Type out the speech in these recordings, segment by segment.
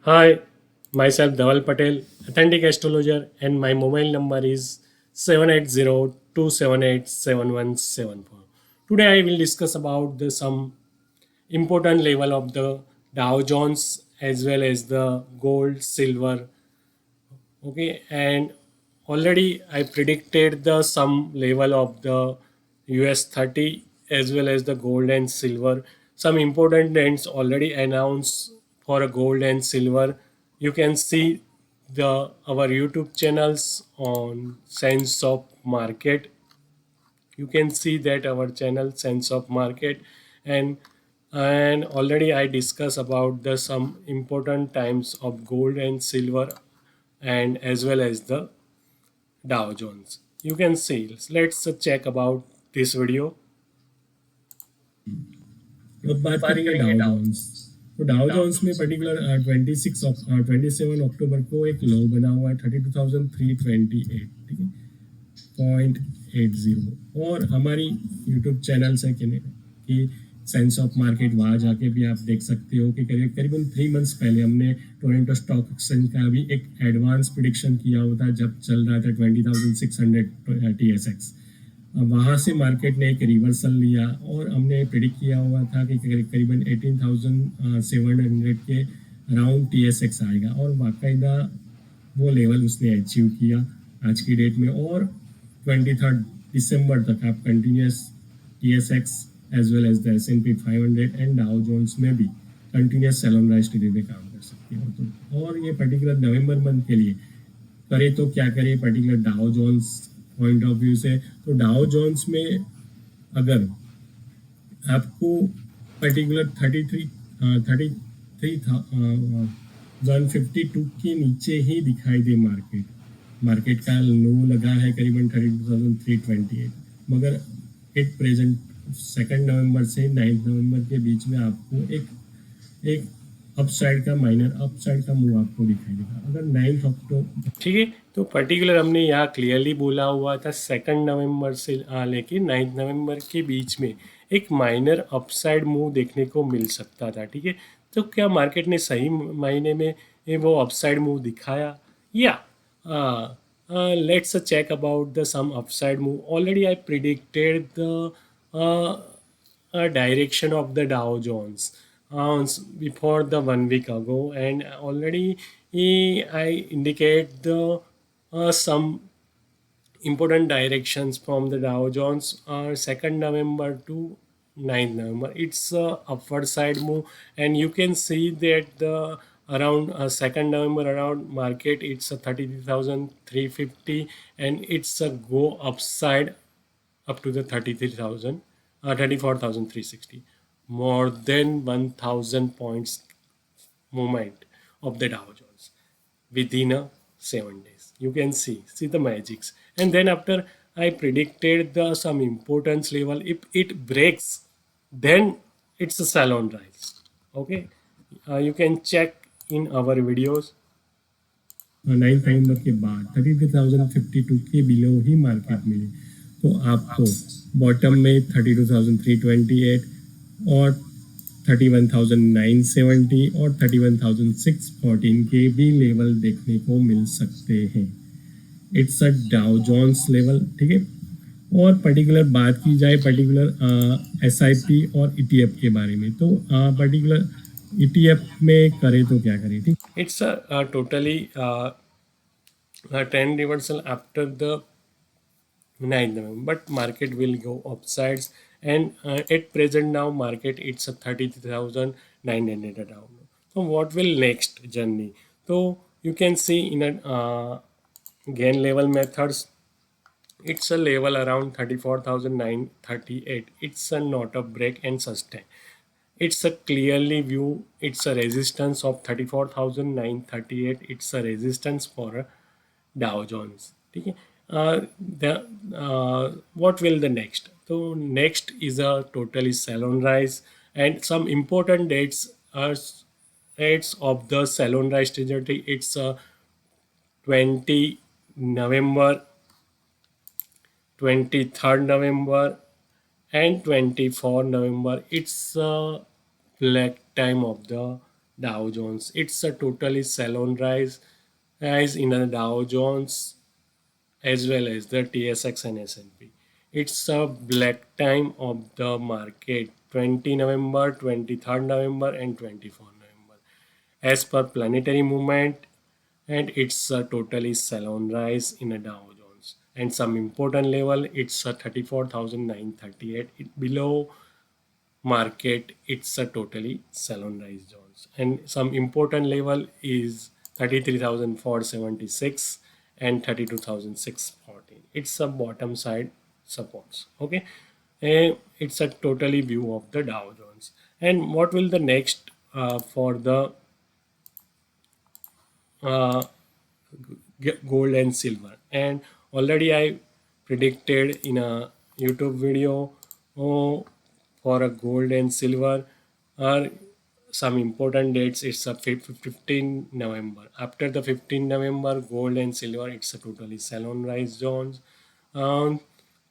Hi, myself Dhaval Patel, authentic astrologer, and my mobile number is 780-278-7174. Today I will discuss about the some important level of the Dow Jones as well as the gold, silver. Okay, and already I predicted the some level of the US 30 as well as the gold and silver. Some important trends already announced for a gold and silver. You can see the our YouTube channels on Sense of Market. You can see that our channel Sense of Market, and already I discuss about the some important times of gold and silver and as well as the Dow Jones. You can see. Let's check about this video. अब बात करेंगे Dow Jones. तो डाउ Jones में particular 27 अक्टूबर को एक लो बना हुआ है 32,328, ठीक है, 0.80। और हमारी यूट्यूब चैनल्स है कि सेंस ऑफ मार्केट, वहाँ जाके भी आप देख सकते हो कि करीबन 3 मंथ्स पहले हमने टोरंटो स्टॉक एक्सचेंज का भी एक एडवांस प्रिडिक्शन किया हुआ था जब चल रहा था 20,600 TSX। वहाँ से मार्केट ने एक रिवर्सल लिया और हमने प्रिडिक्ट किया हुआ था कि करीबन 18,700 के अराउंड TSX आएगा, और बाकायदा वो लेवल उसने अचीव किया आज की डेट में। और 23 दिसंबर तक आप continuous TSX as well as the S&P 500 and Dow Jones में भी continuous sale on rise trade में काम कर सकते हो। तो और ये पर्टिकुलर नवंबर मंथ के लिए करे तो क्या करे particular Dow Jones point of view से। तो डाउ जोन्स में अगर आपको पर्टिकुलर 33,152 के नीचे ही दिखाई दे मार्केट का लो लगा है करीबन 32,328, मगर एट प्रेजेंट 2 नवंबर से 9 नवंबर के बीच में आपको एक अपसाइड का माइनर अपसाइड का मूव आपको दिखाई देगा। अगर 9 अक्टूबर, ठीक है, तो पर्टिकुलर हमने यहाँ क्लियरली बोला हुआ था 2 नवंबर से लेके 9 नवंबर के बीच में एक माइनर अपसाइड मूव देखने को मिल सकता था। ठीक है, तो क्या मार्केट ने सही मायने में वो अपसाइड मूव दिखाया? या let's check about the some upside move. Already I predicted the direction of the Dow Jones before the 1 week ago, and already I indicate the some important directions from the Dow Jones are 2nd November to 9th November. It's a upward side move, and you can see that the around 2nd November around market it's a 33,350, and it's a go upside up to the 34,360, more than 1,000 points movement of the Dow Jones within a 7 days. You can see the magics. And then after I predicted the some importance level, if it breaks, then it's a salon rise. Okay, you can check in our videos. 9 नवंबर के बाद 33,052 के below ही market मिली तो आपको bottom में 32,328 और 31,970 और 31,614 के भी लेवल देखने को मिल सकते हैं। It's a Dow Jones level, ठीक है। और पर्टिकुलर बात की जाए पर्टिकुलर SIP और ETF के बारे में, तो पर्टिकुलर ETF में करे तो क्या करें, ठीक। It's a totally a trend reversal after the 9th November, but market will go upsides, and at present now market it's a 33,900 around. So what will next journey? So you can see in a gain level methods, it's a level around 34,938. It's a not a break and sustain. It's a clearly view. It's a resistance of 34,938. It's a resistance for a Dow Jones. Okay. What will the next? So next is a totally salon rise, and some important dates are dates of the salon rise trajectory. It's 20 November, 23rd November, and 24 November. It's a black time of the Dow Jones. It's a totally sell-on rise in the Dow Jones as well as the TSX and S&P. It's a black time of the market, 20 November, 23rd November and 24th November. As per planetary movement, and it's a totally sell-on rise in a Dow Jones. And some important level, it's a 34,938. Below market, it's a totally sell-on rise zones. And some important level is 33,476 and 32,614. It's a bottom side supports. Okay, and it's a totally view of the Dow Jones. And what will the next for the uh, gold and silver? And already I predicted in a YouTube video for a gold and silver are some important dates. It's a 15 November. After the 15 November, gold and silver, it's a totally sell-on rise zones um,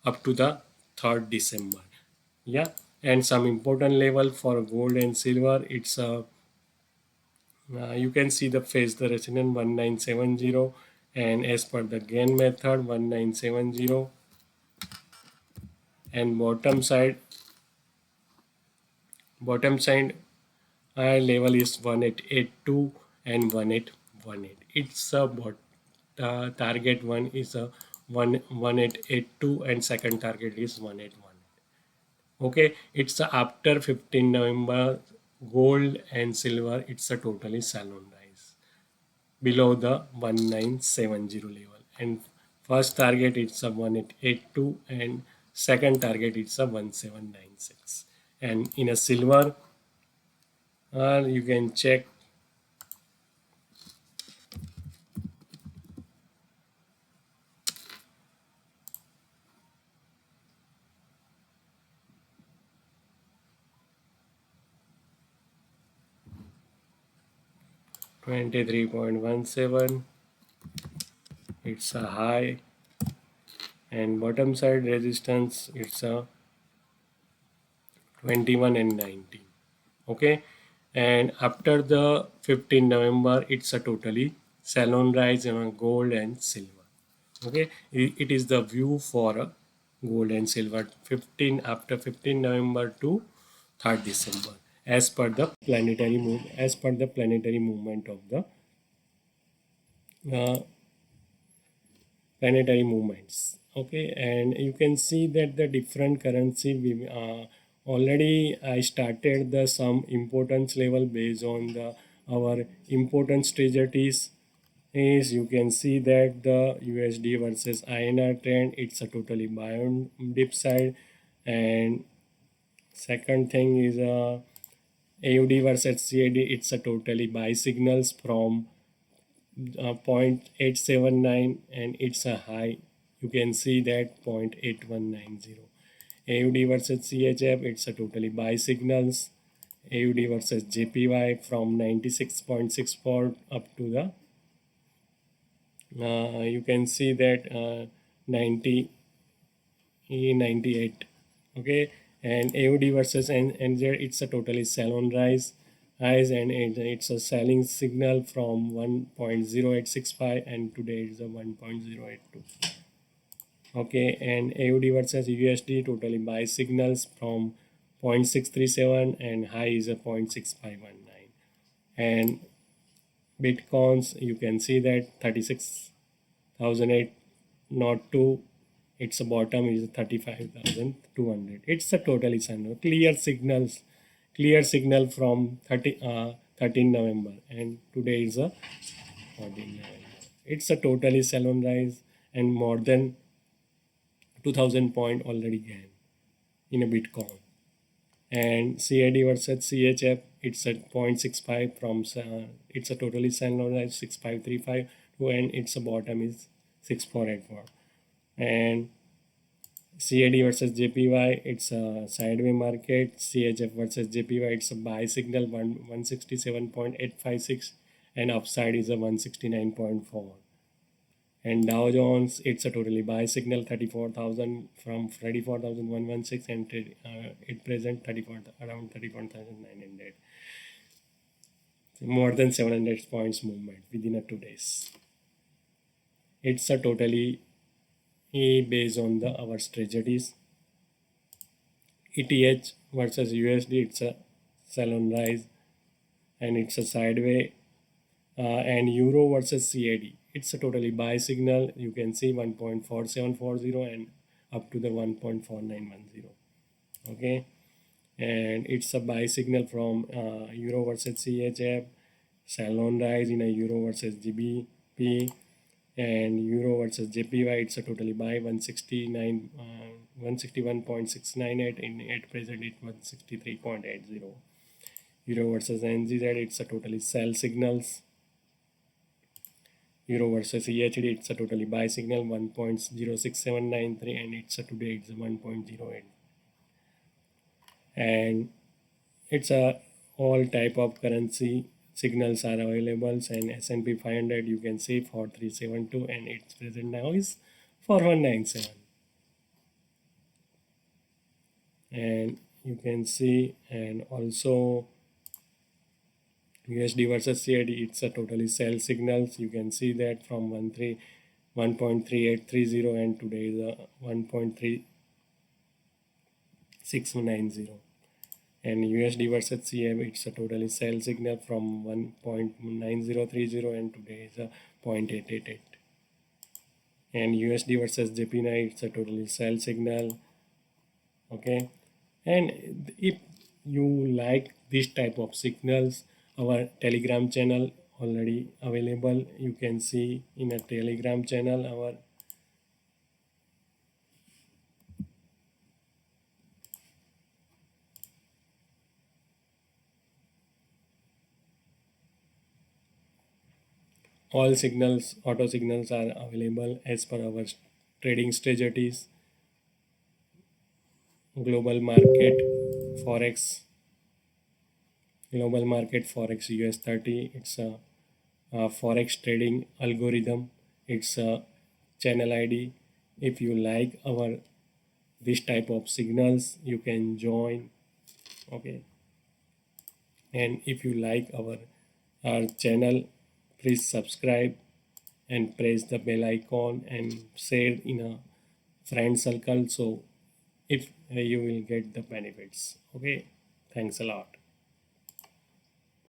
up to the 3rd December. Yeah, and some important level for gold and silver, it's a you can see the phase the resonance 1970, and as per the gain method 1970, and bottom side level is 1882 and 1818. It's a target one is a 1882 and second target is 1818. Okay, it's after 15 November, gold and silver, it's a totally sell-on rise below the 1970 level, and first target it's a 1882 and second target it's a 1796. And in a silver, you can check 23.17, it's a high, and bottom side resistance it's a 21 and 19. Okay, and after the 15 November, it's a totally sell-on rise on gold and silver. Okay, it is the view for gold and silver 15 after 15 November to 3rd December as per the planetary movement of the uh, planetary movements. Okay, and you can see that the different currency we already I started the some importance level based on the our importance strategies. Is you can see that the USD versus INR trend, it's a totally buy on dip side. And second thing is AUD versus CAD, it's a totally buy signals from 0.879 and it's a high, you can see that 0.8190. AUD versus CHF, it's a totally buy signals. AUD versus JPY from 96.64 up to the you can see that 98. Okay, and AUD versus NZ, it's a totally sell on rise, and it's a selling signal from 1.0865 and today it's a 1.082. Okay, and AUD versus USD totally buy signals from 0.637 and high is a 0.6519. And Bitcoins, you can see that 36,802, its bottom is 35,200. It's a totally clear signal from 13 November and today is a 14 November. It's a totally sell on rise and more than 2000 point already gained in a Bitcoin. And CAD versus CHF, it's at 0.65 from it's a totally sell on rise 6535 to, and its bottom is 6484. And CAD versus JPY, it's a sideways market. CHF versus JPY, it's a buy signal 167.856 and upside is a 169.4. And Dow Jones, it's a totally buy signal 34,000 from 34,116 and it present 34 around 34,900. more than 700 points movement within a 2 days. It's a totally based on the our strategies. ETH versus USD, it's a sell on rise and it's a sideways. And Euro versus CAD, it's a totally buy signal. You can see 1.4740 and up to the 1.4910. Okay, and it's a buy signal from Euro versus CHF, sell on rise in a Euro versus GBP, and Euro versus JPY. It's a totally buy 161.698. In at present it 163.80. Euro versus NZZ, it's a totally sell signals. Euro versus EHD, it's a totally buy signal 1.06793 and it's a today it's a 1.08. And it's a all type of currency signals are available, and S&P 500 you can see 4372 and its present now is 4197. And you can see, and also USD versus CAD, it's a totally sell signals. You can see that from 1.3830 and today is a 1.3690. And USD versus CM, it's a totally sell signal from 1.9030 and today is a 0.888. And USD versus JPY, it's a totally sell signal. Okay, and if you like this type of signals, our Telegram channel already available. You can see in a Telegram channel our all signals, auto signals are available as per our trading strategies. Global market forex US 30, it's a forex trading algorithm. It's a channel ID. If you like our this type of signals, you can join. Okay, and if you like our channel, please subscribe and press the bell icon and share in a friend circle, so if you will get the benefits. Okay, thanks a lot.